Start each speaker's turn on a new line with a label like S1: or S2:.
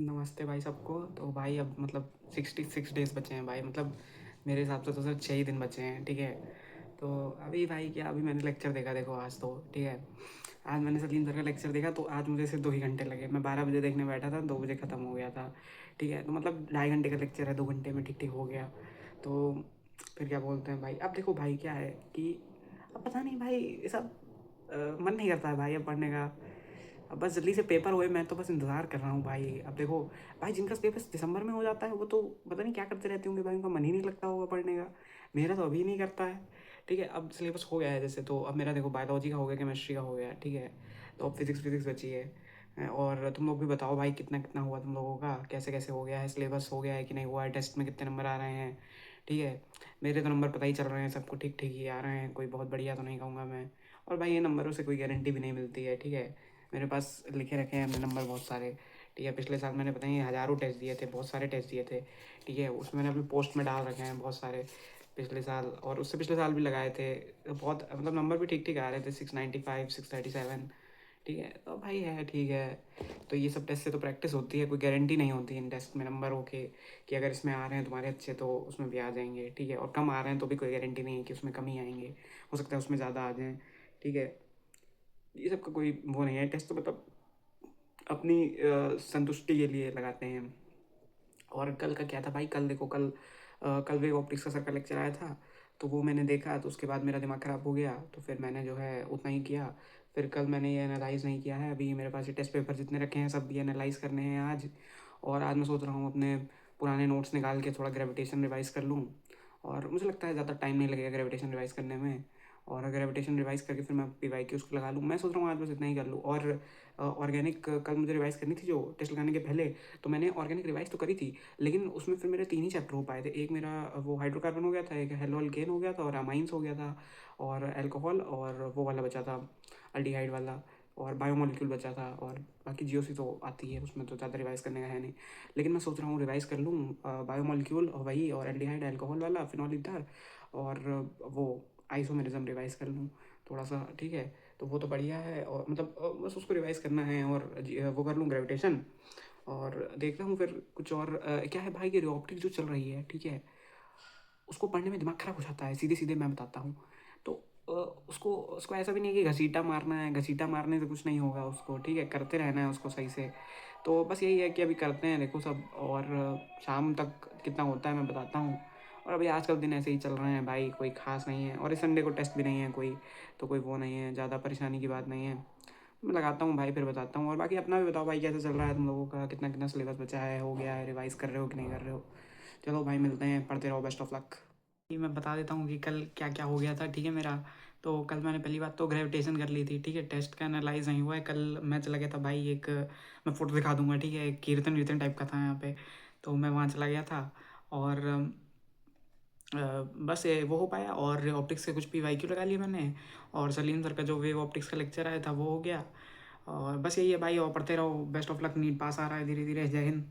S1: नमस्ते भाई सबको। तो भाई अब मतलब 66 डेज़ बचे हैं भाई, मतलब मेरे हिसाब से तो सिर्फ 6 ही दिन बचे हैं, ठीक है। तो अभी भाई क्या, अभी मैंने लेक्चर देखा, देखो आज तो ठीक है, आज मैंने सलीम सर का लेक्चर देखा तो आज मुझे सिर्फ 2 ही घंटे लगे। मैं 12 बजे देखने बैठा था, 2 बजे ख़त्म हो गया था, ठीक है। तो मतलब 2.5 घंटे का लेक्चर है, 2 घंटे में ठीक ठीक हो गया। तो फिर क्या बोलते हैं भाई, अब देखो भाई क्या है कि अब पता नहीं भाई ये सब मन नहीं करता है भाई अब पढ़ने का। अब बस जल्दी से पेपर हुए, मैं तो बस इंतज़ार कर रहा हूँ भाई। अब देखो भाई, जिनका पेपर दिसंबर में हो जाता है वो तो पता नहीं क्या करते रहते होंगे भाई, उनका मन ही नहीं लगता होगा पढ़ने का। मेरा तो अभी नहीं करता है, ठीक है। अब सिलेबस हो गया है जैसे, तो अब मेरा देखो बायोलॉजी का हो गया, केमिस्ट्री का हो गया, ठीक है। तो अब फिजिक्स फिजिक्स बची है। और तुम लोग भी बताओ भाई, कितना कितना हुआ तुम लोगों का, कैसे कैसे हो गया है, सिलेबस हो गया है कि नहीं हुआ है, टेस्ट में कितने नंबर आ रहे हैं, ठीक है। मेरे तो नंबर पता ही चल रहे हैं, सबको ठीक ठीक ही आ रहे हैं, कोई बहुत बढ़िया तो नहीं कहूँगा मैं। और भाई ये नंबरों से कोई गारंटी भी नहीं मिलती है, ठीक है। मेरे पास लिखे रखे हैं हमने नंबर बहुत सारे, ठीक है। पिछले साल मैंने पता नहीं हज़ारों टेस्ट दिए थे, बहुत सारे टेस्ट दिए थे, ठीक है। उसमें मैंने अपनी पोस्ट में डाल रखे हैं बहुत सारे पिछले साल, और उससे पिछले साल भी लगाए थे। तो बहुत मतलब नंबर भी ठीक ठीक आ रहे थे, 695, 637, ठीक है। तो भाई है, ठीक है। तो ये सब टेस्ट से तो प्रैक्टिस होती है, कोई गारंटी नहीं होती इन टेस्ट में नंबरों के कि अगर इसमें आ रहे हैं तुम्हारे अच्छे तो उसमें भी आ जाएंगे, ठीक है। और कम आ रहे हैं तो भी कोई गारंटी नहीं है कि उसमें कम ही आएंगे, हो सकता है उसमें ज़्यादा आ जाएँ, ठीक है। ये सब का कोई वो नहीं है, टेस्ट तो मतलब अपनी संतुष्टि के लिए लगाते हैं। और कल का क्या था भाई, कल देखो कल कल वे ऑप्टिक्स का सर का लेक्चर आया था, तो वो मैंने देखा, तो उसके बाद मेरा दिमाग ख़राब हो गया, तो फिर मैंने जो है उतना ही किया। फिर कल मैंने ये एनालाइज़ नहीं किया है, अभी मेरे पास ये टेस्ट पेपर जितने रखे हैं सब भी एनालाइज़ करने हैं आज। और आज मैं सोच रहा हूँ अपने पुराने नोट्स निकाल के थोड़ा ग्रेविटेशन रिवाइज़ कर लूँ। और मुझे लगता है ज़्यादा टाइम नहीं लगेगा ग्रेविटेशन रिवाइज़ करने में। और ग्रेविटेशन रिवाइज़ करके फिर मैं पीवाईक्यूज़ को लगा लूँ। मैं सोच रहा हूँ आज बस इतना ही कर लूँ। और ऑर्गेनिक कल मुझे रिवाइज़ करनी थी जो टेस्ट लगाने के पहले, तो मैंने ऑर्गेनिक रिवाइज़ तो करी थी, लेकिन उसमें फिर मेरे 3 ही चैप्टर हो पाए थे। एक मेरा वो हाइड्रोकार्बन हो गया था, एक हेलो अल्केन हो गया था, और अमाइंस हो गया था, और अल्कोहल, और वो वाला बचा था अल्डिहाइड वाला, और बायोमोलिक्यूल बचा था। और बाकी जीओसी तो आती है, उसमें तो ज़्यादा रिवाइज़ करने का है नहीं। लेकिन मैं सोच रहा हूँ रिवाइज़ कर लूँ बायोमोलिक्यूल और वही, और एल्डिहाइड अल्कोहल वाला फिनॉल ईथर, और वो आइसोमेरिज्म रिवाइज़ कर लूँ थोड़ा सा, ठीक है। तो वो तो बढ़िया है, और मतलब बस उसको रिवाइज़ करना है। और वो कर लूँ ग्रेविटेशन, और देखता हूँ फिर कुछ और। क्या है भाई, कि रिओप्टिक जो चल रही है, ठीक है, उसको पढ़ने में दिमाग ख़राब हो जाता है, सीधे सीधे मैं बताता हूँ। तो उसको उसको ऐसा भी नहीं है कि घसीटा मारना है, घसीटा मारने से कुछ नहीं होगा उसको, ठीक है, करते रहना है उसको सही से। तो बस यही है कि अभी करते हैं देखो सब, और शाम तक कितना होता है मैं बताता हूँ। और अभी आजकल दिन ऐसे ही चल रहे हैं भाई, कोई ख़ास नहीं है, और इस संडे को टेस्ट भी नहीं है कोई, तो कोई वो नहीं है, ज़्यादा परेशानी की बात नहीं है। मैं लगाता हूँ भाई, फिर बताता हूँ। और बाकी अपना भी बताओ भाई, कैसे चल रहा है तुम लोगों का, कितना कितना सिलेबस बचा है, हो गया है, रिवाइज़ कर रहे हो कि नहीं कर रहे हो। चलो भाई, मिलते हैं, पढ़ते रहो, बेस्ट ऑफ लक। मैं बता देता हूँ कि कल क्या क्या हो गया था, ठीक है मेरा। तो कल मैंने पहली बात तो ग्रेविटेशन कर ली थी, ठीक है। टेस्ट का एनालाइज नहीं हुआ है, कल मैं चला गया था भाई एक, मैं फ़ोटो दिखा दूंगा, ठीक है, एक कीर्तन वीर्तन टाइप का था यहाँ पे, तो मैं वहाँ चला गया था। और बस ये वो हो पाया, और ऑप्टिक्स के कुछ पीवाईक्यू लगा लिए मैंने। और सलीम सर का जो वेव ऑप्टिक्स का लेक्चर आया था वो हो गया। और बस यही है भाई, और पढ़ते रहो, best of luck, NEET pass आ रहा है धीरे धीरे। जय हिंद।